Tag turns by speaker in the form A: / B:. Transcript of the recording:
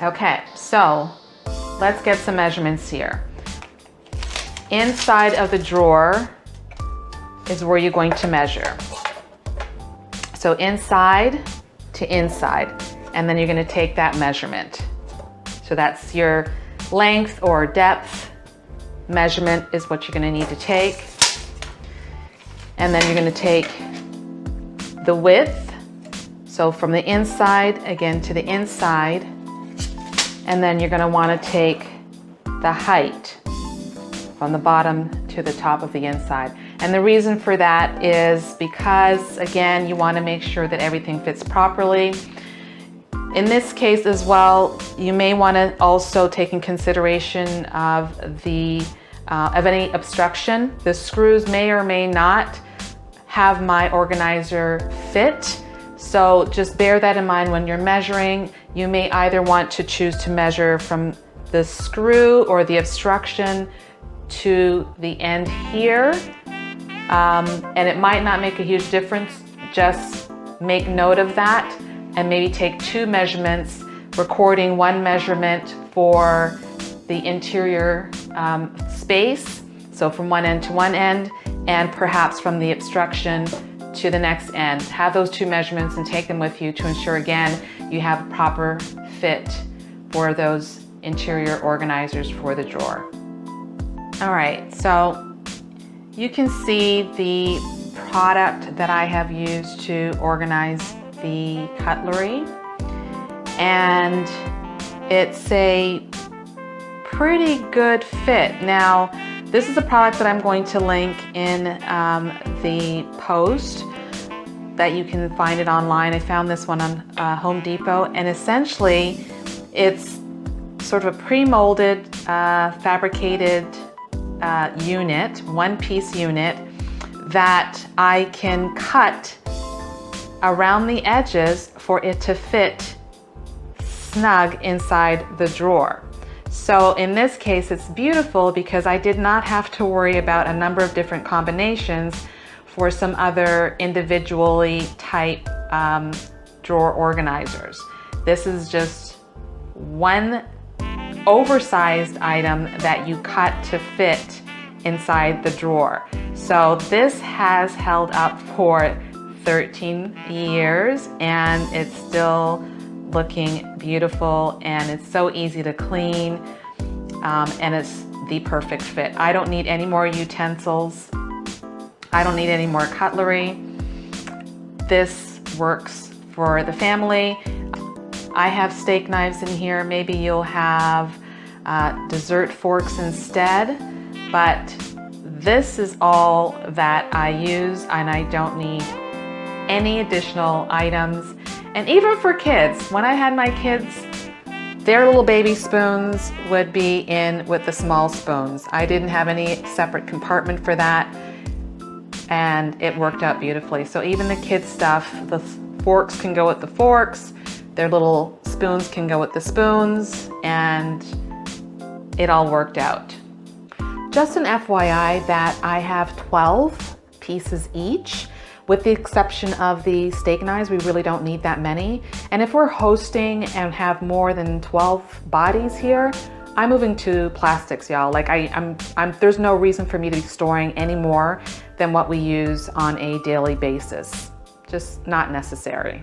A: Okay, so let's get some measurements here. Inside of the drawer is where you're going to measure. So inside to inside, and then you're going to take that measurement. So that's your length or depth measurement is what you're going to need to take. And then you're going to take the width, so from the inside again to the inside, and then you're going to want to take the height from the bottom to the top of the inside. And the reason for that is because, again, you want to make sure that everything fits properly. In this case as well, you may want to also take in consideration of any obstruction. The screws may or may not have my organizer fit. So just bear that in mind when you're measuring. You may either want to choose to measure from the screw or the obstruction to the end here. And it might not make a huge difference. Just make note of that and maybe take two measurements, recording one measurement for the interior space, so from one end to one end, and perhaps from the obstruction to the next end. Have those two measurements and take them with you to ensure, again, you have a proper fit for those interior organizers for the drawer. All right, so you can see the product that I have used to organize the cutlery, and it's a pretty good fit. Now, this is a product that I'm going to link in the post that you can find it online. I found this one on Home Depot, and essentially it's sort of a pre-molded, fabricated unit, one-piece unit that I can cut around the edges for it to fit snug inside the drawer. So in this case, it's beautiful because I did not have to worry about a number of different combinations for some other individually type drawer organizers. This is just one oversized item that you cut to fit inside the drawer. So this has held up for 13 years and it's still looking beautiful, and it's so easy to clean, and it's the perfect fit. I don't need any more utensils. I don't need any more cutlery. This works for the family. I have steak knives in here. Maybe you'll have dessert forks instead, but this is all that I use, and I don't need any additional items. And even for kids, when I had my kids, their little baby spoons would be in with the small spoons. I didn't have any separate compartment for that, and it worked out beautifully. So even the kids stuff, the forks can go with the forks, their little spoons can go with the spoons, and it all worked out. Just an FYI that I have 12 pieces each. With the exception of the steak knives, we really don't need that many. And if we're hosting and have more than 12 bodies here, I'm moving to plastics, y'all. Like there's no reason for me to be storing any more than what we use on a daily basis. Just not necessary.